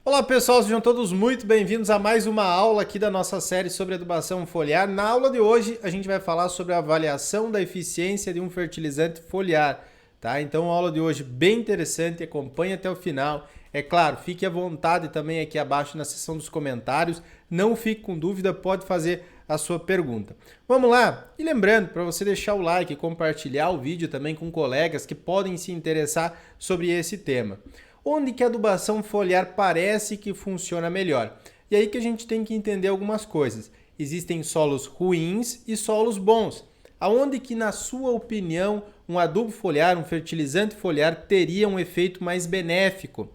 Olá pessoal, sejam todos muito bem-vindos a mais uma aula aqui da nossa série sobre adubação foliar. Na aula de hoje a gente vai falar sobre a avaliação da eficiência de um fertilizante foliar, tá? Então a aula de hoje bem interessante, acompanhe até o final. É claro, fique à vontade também aqui abaixo na seção dos comentários, não fique com dúvida, pode fazer a sua pergunta. Vamos lá? E lembrando, para você deixar o like e compartilhar o vídeo também com colegas que podem se interessar sobre esse tema. Onde que a adubação foliar parece que funciona melhor? E aí que a gente tem que entender algumas coisas. Existem solos ruins e solos bons. Aonde que, na sua opinião, um adubo foliar, um fertilizante foliar teria um efeito mais benéfico?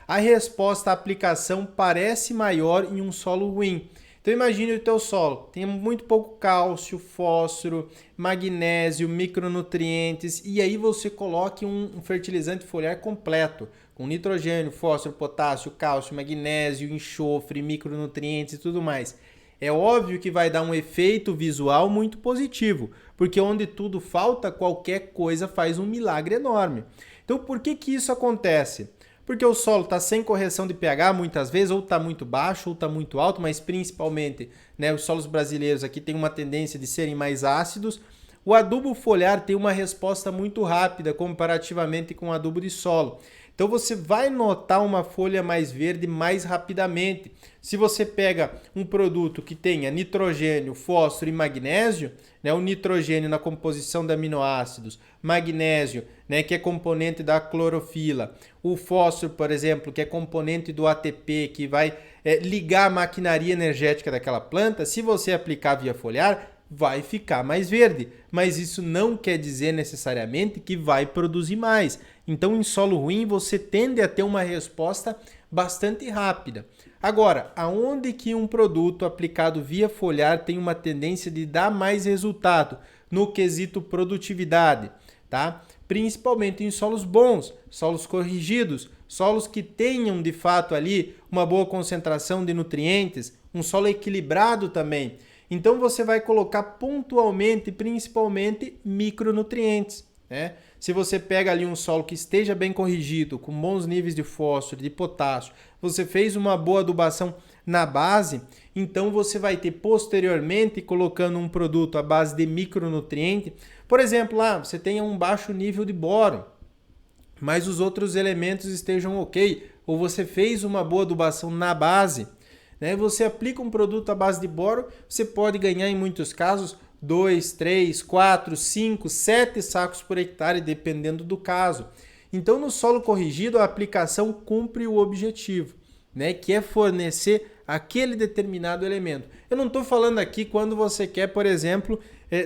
A resposta à aplicação parece maior em um solo ruim. Então imagine o teu solo, tem muito pouco cálcio, fósforo, magnésio, micronutrientes, e aí você coloque um fertilizante foliar completo, com nitrogênio, fósforo, potássio, cálcio, magnésio, enxofre, micronutrientes e tudo mais. É óbvio que vai dar um efeito visual muito positivo, porque onde tudo falta, qualquer coisa faz um milagre enorme. Então por que isso acontece? Porque o solo está sem correção de pH muitas vezes, ou está muito baixo, ou está muito alto, mas principalmente, né, os solos brasileiros aqui têm uma tendência de serem mais ácidos. O adubo foliar tem uma resposta muito rápida comparativamente com o adubo de solo. Então você vai notar uma folha mais verde mais rapidamente. Se você pega um produto que tenha nitrogênio, fósforo e magnésio, né, o nitrogênio na composição de aminoácidos, magnésio, né, que é componente da clorofila, o fósforo, por exemplo, que é componente do ATP, que vai ligar a maquinaria energética daquela planta, se você aplicar via foliar, vai ficar mais verde, mas isso não quer dizer necessariamente que vai produzir mais. Então, em solo ruim, você tende a ter uma resposta bastante rápida. Agora, aonde que um produto aplicado via foliar tem uma tendência de dar mais resultado no quesito produtividade, tá? Principalmente em solos bons, solos corrigidos, solos que tenham de fato ali uma boa concentração de nutrientes, um solo equilibrado também. Então você vai colocar pontualmente, principalmente, micronutrientes, né? Se você pega ali um solo que esteja bem corrigido, com bons níveis de fósforo, de potássio, você fez uma boa adubação na base, então você vai ter posteriormente, colocando um produto à base de micronutriente, por exemplo, lá você tenha um baixo nível de boro, mas os outros elementos estejam ok, ou você fez uma boa adubação na base, né? Você aplica um produto à base de boro, você pode ganhar em muitos casos 2, 3, 4, 5, 7 sacos por hectare, dependendo do caso. Então, no solo corrigido, a aplicação cumpre o objetivo, né, que é fornecer aquele determinado elemento. Eu não estou falando aqui quando você quer, por exemplo,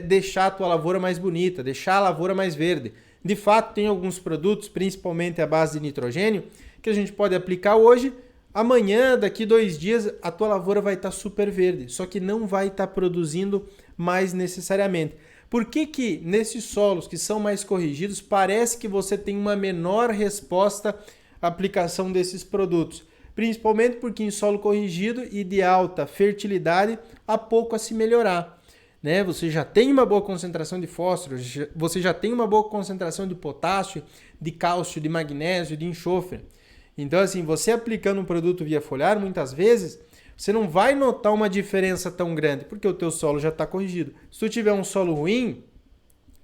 deixar a tua lavoura mais bonita, deixar a lavoura mais verde. De fato, tem alguns produtos, principalmente à base de nitrogênio, que a gente pode aplicar hoje. Amanhã, daqui 2 dias, a tua lavoura vai estar super verde, só que não vai estar produzindo mais necessariamente. Por que nesses solos que são mais corrigidos, parece que você tem uma menor resposta à aplicação desses produtos? Principalmente porque em solo corrigido e de alta fertilidade, há pouco a se melhorar, né? Você já tem uma boa concentração de fósforo, você já tem uma boa concentração de potássio, de cálcio, de magnésio, de enxofre. Então, assim, você aplicando um produto via foliar, muitas vezes, você não vai notar uma diferença tão grande, porque o teu solo já está corrigido. Se tu tiver um solo ruim,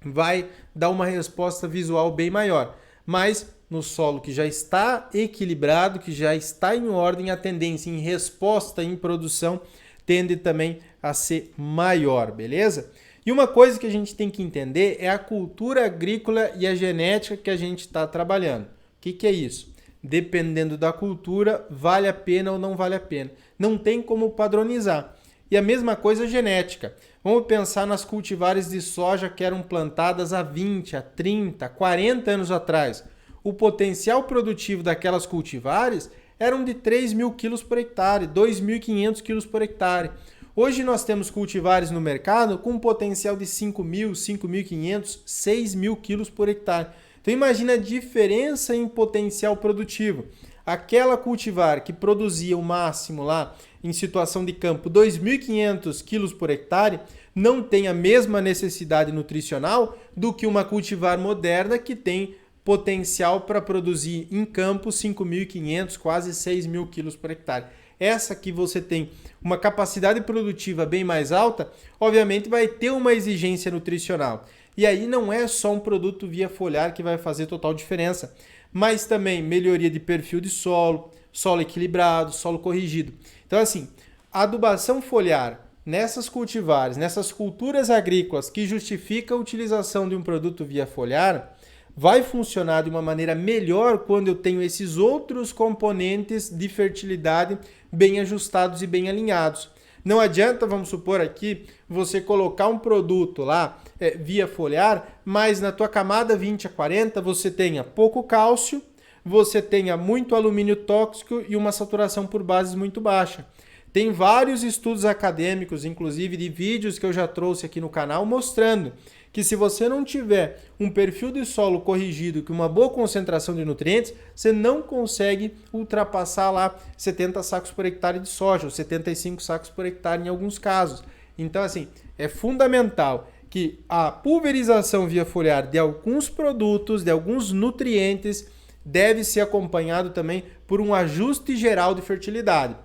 vai dar uma resposta visual bem maior. Mas no solo que já está equilibrado, que já está em ordem, a tendência em resposta, em produção, tende também a ser maior, beleza? E uma coisa que a gente tem que entender é a cultura agrícola e a genética que a gente está trabalhando. O que é isso? Dependendo da cultura, vale a pena ou não vale a pena. Não tem como padronizar. E a mesma coisa a genética. Vamos pensar nas cultivares de soja que eram plantadas há 20, há 30, 40 anos atrás. O potencial produtivo daquelas cultivares eram de 3.000 quilos por hectare, 2.500 quilos por hectare. Hoje nós temos cultivares no mercado com um potencial de 5.000, 5.500, 6.000 quilos por hectare. Então imagina a diferença em potencial produtivo. Aquela cultivar que produzia o máximo lá em situação de campo 2.500 quilos por hectare não tem a mesma necessidade nutricional do que uma cultivar moderna que tem potencial para produzir em campo 5.500, quase 6.000 quilos por hectare. Essa que você tem uma capacidade produtiva bem mais alta, obviamente vai ter uma exigência nutricional. E aí não é só um produto via foliar que vai fazer total diferença, mas também melhoria de perfil de solo, solo equilibrado, solo corrigido. Então assim, a adubação foliar nessas cultivares, nessas culturas agrícolas que justifica a utilização de um produto via foliar, vai funcionar de uma maneira melhor quando eu tenho esses outros componentes de fertilidade bem ajustados e bem alinhados. Não adianta, vamos supor aqui, você colocar um produto lá via foliar, mas na tua camada 20 a 40 você tenha pouco cálcio, você tenha muito alumínio tóxico e uma saturação por bases muito baixa. Tem vários estudos acadêmicos, inclusive de vídeos que eu já trouxe aqui no canal, mostrando que se você não tiver um perfil de solo corrigido com uma boa concentração de nutrientes, você não consegue ultrapassar lá 70 sacos por hectare de soja, ou 75 sacos por hectare em alguns casos. Então, assim, é fundamental que a pulverização via foliar de alguns produtos, de alguns nutrientes, deve ser acompanhado também por um ajuste geral de fertilidade.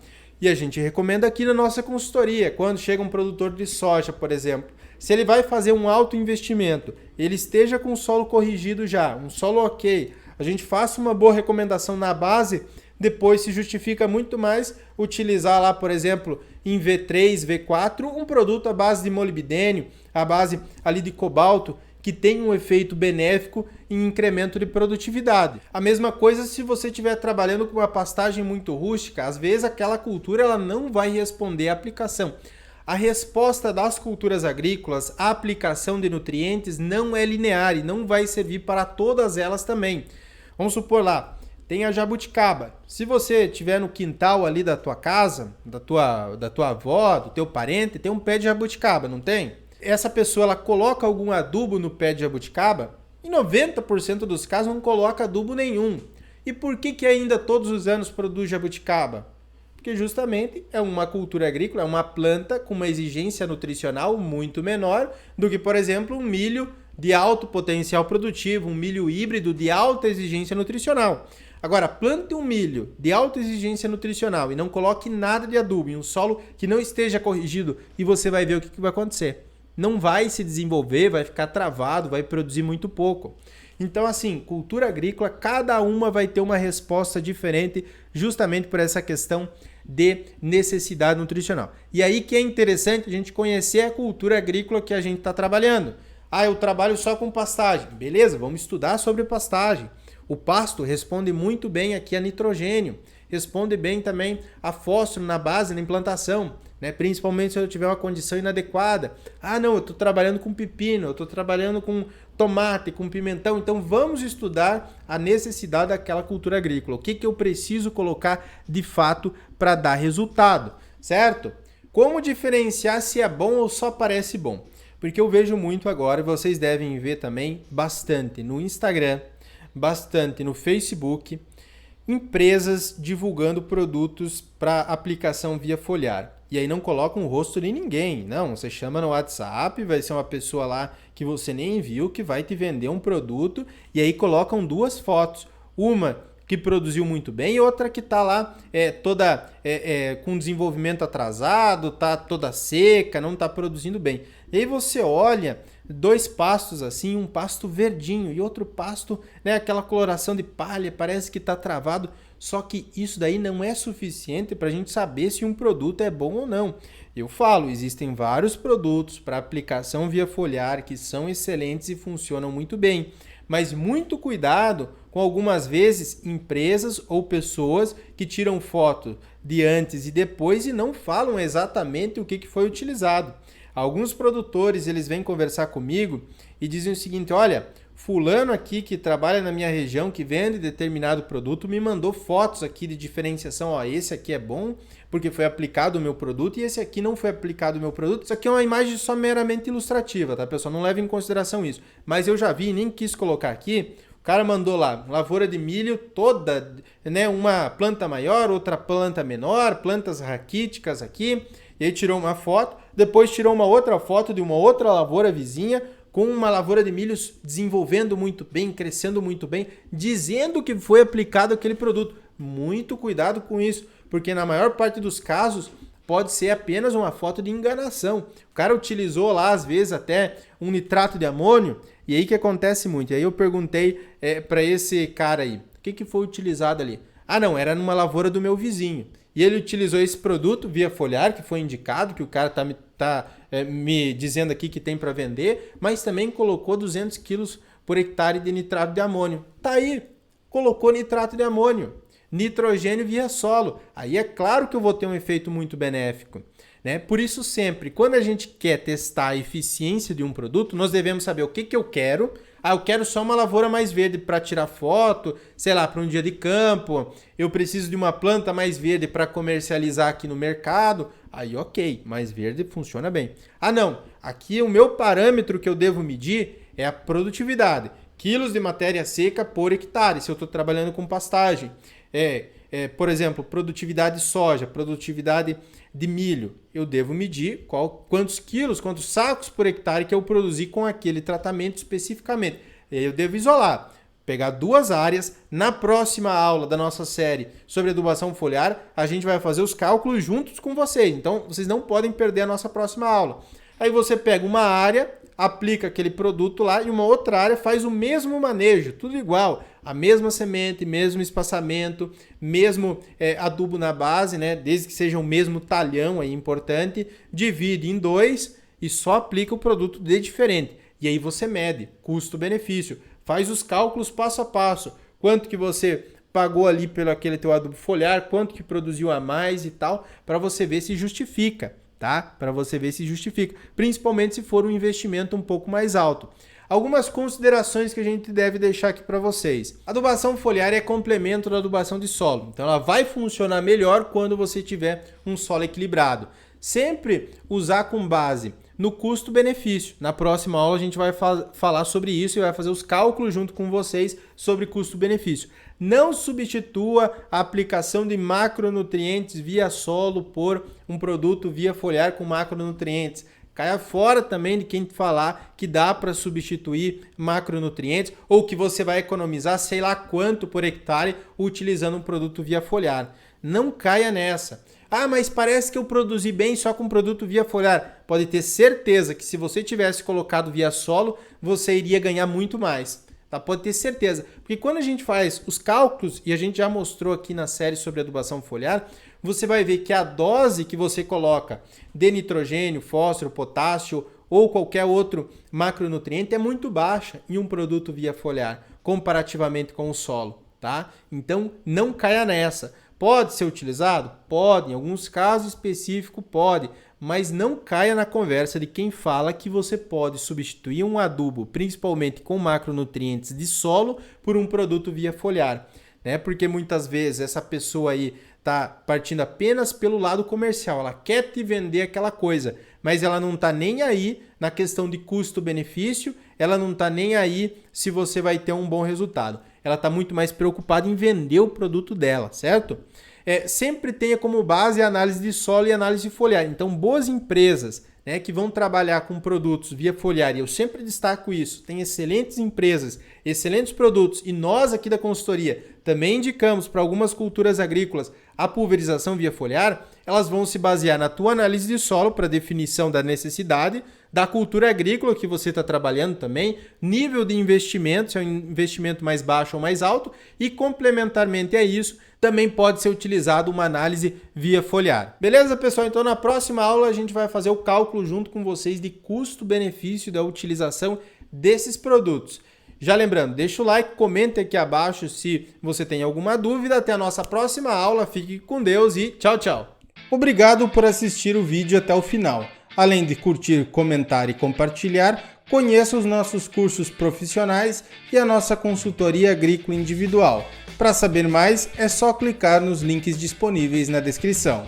E a gente recomenda aqui na nossa consultoria, quando chega um produtor de soja, por exemplo, se ele vai fazer um alto investimento, ele esteja com o solo corrigido já, um solo ok, a gente faça uma boa recomendação na base, depois se justifica muito mais utilizar lá, por exemplo, em V3, V4, um produto à base de molibdênio, à base ali de cobalto, que tem um efeito benéfico em incremento de produtividade. A mesma coisa se você estiver trabalhando com uma pastagem muito rústica, às vezes aquela cultura ela não vai responder à aplicação. A resposta das culturas agrícolas à aplicação de nutrientes não é linear e não vai servir para todas elas também. Vamos supor lá, tem a jabuticaba. Se você tiver no quintal ali da tua casa, da tua avó, do teu parente, tem um pé de jabuticaba, não tem? Essa pessoa ela coloca algum adubo no pé de jabuticaba? Em 90% dos casos não coloca adubo nenhum. E por que ainda todos os anos produz jabuticaba? Porque justamente é uma cultura agrícola, é uma planta com uma exigência nutricional muito menor do que, por exemplo, um milho de alto potencial produtivo, um milho híbrido de alta exigência nutricional. Agora, plante um milho de alta exigência nutricional e não coloque nada de adubo em um solo que não esteja corrigido e você vai ver o que vai acontecer. Não vai se desenvolver, vai ficar travado, vai produzir muito pouco. Então, assim, cultura agrícola, cada uma vai ter uma resposta diferente justamente por essa questão de necessidade nutricional. E aí que é interessante a gente conhecer a cultura agrícola que a gente está trabalhando. Ah, eu trabalho só com pastagem. Beleza, vamos estudar sobre pastagem. O pasto responde muito bem aqui a nitrogênio, responde bem também a fósforo na base da implantação, né? Principalmente se eu tiver uma condição inadequada. Ah, não, eu estou trabalhando com pepino, eu estou trabalhando com tomate, com pimentão. Então vamos estudar a necessidade daquela cultura agrícola. O que eu preciso colocar de fato para dar resultado, certo? Como diferenciar se é bom ou só parece bom? Porque eu vejo muito agora, e vocês devem ver também bastante no Instagram, bastante no Facebook, empresas divulgando produtos para aplicação via foliar. E aí não colocam o rosto de ninguém. Não, você chama no WhatsApp, vai ser uma pessoa lá que você nem viu que vai te vender um produto e aí colocam duas fotos. Uma que produziu muito bem e outra que está lá toda com desenvolvimento atrasado, está toda seca, não está produzindo bem. E aí você olha dois pastos assim, um pasto verdinho e outro pasto, né, aquela coloração de palha, parece que está travado. Só que isso daí não é suficiente para a gente saber se um produto é bom ou não. Eu falo, existem vários produtos para aplicação via foliar que são excelentes e funcionam muito bem. Mas muito cuidado com algumas vezes empresas ou pessoas que tiram foto de antes e depois e não falam exatamente o que foi utilizado. Alguns produtores eles vêm conversar comigo e dizem o seguinte: olha, fulano aqui que trabalha na minha região, que vende determinado produto, me mandou fotos aqui de diferenciação. Ó, esse aqui é bom porque foi aplicado o meu produto e esse aqui não foi aplicado o meu produto. Isso aqui é uma imagem só meramente ilustrativa, tá, pessoal? Não leva em consideração isso. Mas eu já vi e nem quis colocar aqui. O cara mandou lá, lavoura de milho toda, né, uma planta maior, outra planta menor, plantas raquíticas aqui. E aí tirou uma foto, depois tirou uma outra foto de uma outra lavoura vizinha com uma lavoura de milho desenvolvendo muito bem, crescendo muito bem, dizendo que foi aplicado aquele produto. Muito cuidado com isso, porque na maior parte dos casos pode ser apenas uma foto de enganação. O cara utilizou lá, às vezes, até um nitrato de amônio, e aí que acontece muito. E aí eu perguntei para esse cara aí, o que foi utilizado ali? Ah, não, era numa lavoura do meu vizinho. E ele utilizou esse produto via foliar, que foi indicado, que o cara tá me dizendo aqui que tem para vender, mas também colocou 200 quilos por hectare de nitrato de amônio. Tá aí, colocou nitrato de amônio. Nitrogênio via solo. Aí é claro que eu vou ter um efeito muito benéfico, né? Por isso sempre, quando a gente quer testar a eficiência de um produto, nós devemos saber o que eu quero. Ah, eu quero só uma lavoura mais verde para tirar foto, sei lá, para um dia de campo. Eu preciso de uma planta mais verde para comercializar aqui no mercado. Aí ok, mais verde funciona bem. Ah não, aqui o meu parâmetro que eu devo medir é a produtividade. Quilos de matéria seca por hectare, se eu estou trabalhando com pastagem. Por exemplo, produtividade de soja, produtividade de milho. Eu devo medir quantos quilos, quantos sacos por hectare que eu produzi com aquele tratamento especificamente. Eu devo isolar, pegar 2 áreas. Na próxima aula da nossa série sobre adubação foliar, a gente vai fazer os cálculos juntos com vocês. Então, vocês não podem perder a nossa próxima aula. Aí você pega uma área, aplica aquele produto lá e uma outra área faz o mesmo manejo, tudo igual, a mesma semente, mesmo espaçamento, mesmo adubo na base, né? Desde que seja o mesmo talhão, aí importante, divide em 2 e só aplica o produto de diferente. E aí você mede custo-benefício, faz os cálculos passo a passo, quanto que você pagou ali pelo aquele teu adubo foliar, quanto que produziu a mais e tal, para você ver se justifica. Tá? Para você ver se justifica, principalmente se for um investimento um pouco mais alto. Algumas considerações que a gente deve deixar aqui para vocês. A adubação foliar é complemento da adubação de solo, então ela vai funcionar melhor quando você tiver um solo equilibrado. Sempre usar com base no custo-benefício. Na próxima aula a gente vai falar sobre isso e vai fazer os cálculos junto com vocês sobre custo-benefício. Não substitua a aplicação de macronutrientes via solo por um produto via foliar com macronutrientes. Caia fora também de quem falar que dá para substituir macronutrientes ou que você vai economizar sei lá quanto por hectare utilizando um produto via foliar. Não caia nessa. Ah, mas parece que eu produzi bem só com produto via foliar. Pode ter certeza que se você tivesse colocado via solo, você iria ganhar muito mais. Tá? Pode ter certeza. Porque quando a gente faz os cálculos, e a gente já mostrou aqui na série sobre adubação foliar, você vai ver que a dose que você coloca de nitrogênio, fósforo, potássio ou qualquer outro macronutriente é muito baixa em um produto via foliar, comparativamente com o solo. Tá? Então não caia nessa. Pode ser utilizado? Pode, em alguns casos específicos pode, mas não caia na conversa de quem fala que você pode substituir um adubo, principalmente com macronutrientes de solo, por um produto via foliar, né? Porque muitas vezes essa pessoa aí está partindo apenas pelo lado comercial, ela quer te vender aquela coisa, mas ela não está nem aí na questão de custo-benefício, ela não está nem aí se você vai ter um bom resultado. Ela está muito mais preocupada em vender o produto dela, certo? Sempre tenha como base a análise de solo e análise foliar. Então, boas empresas, né, que vão trabalhar com produtos via foliar, e eu sempre destaco isso, tem excelentes empresas, excelentes produtos, e nós aqui da consultoria também indicamos para algumas culturas agrícolas a pulverização via foliar, elas vão se basear na tua análise de solo para definição da necessidade, da cultura agrícola que você está trabalhando também, nível de investimento, se é um investimento mais baixo ou mais alto, e complementarmente a isso, também pode ser utilizado uma análise via foliar. Beleza, pessoal? Então na próxima aula a gente vai fazer o cálculo junto com vocês de custo-benefício da utilização desses produtos. Já lembrando, deixa o like, comente aqui abaixo se você tem alguma dúvida. Até a nossa próxima aula, fique com Deus e tchau, tchau! Obrigado por assistir o vídeo até o final. Além de curtir, comentar e compartilhar, conheça os nossos cursos profissionais e a nossa consultoria agrícola individual. Para saber mais, é só clicar nos links disponíveis na descrição.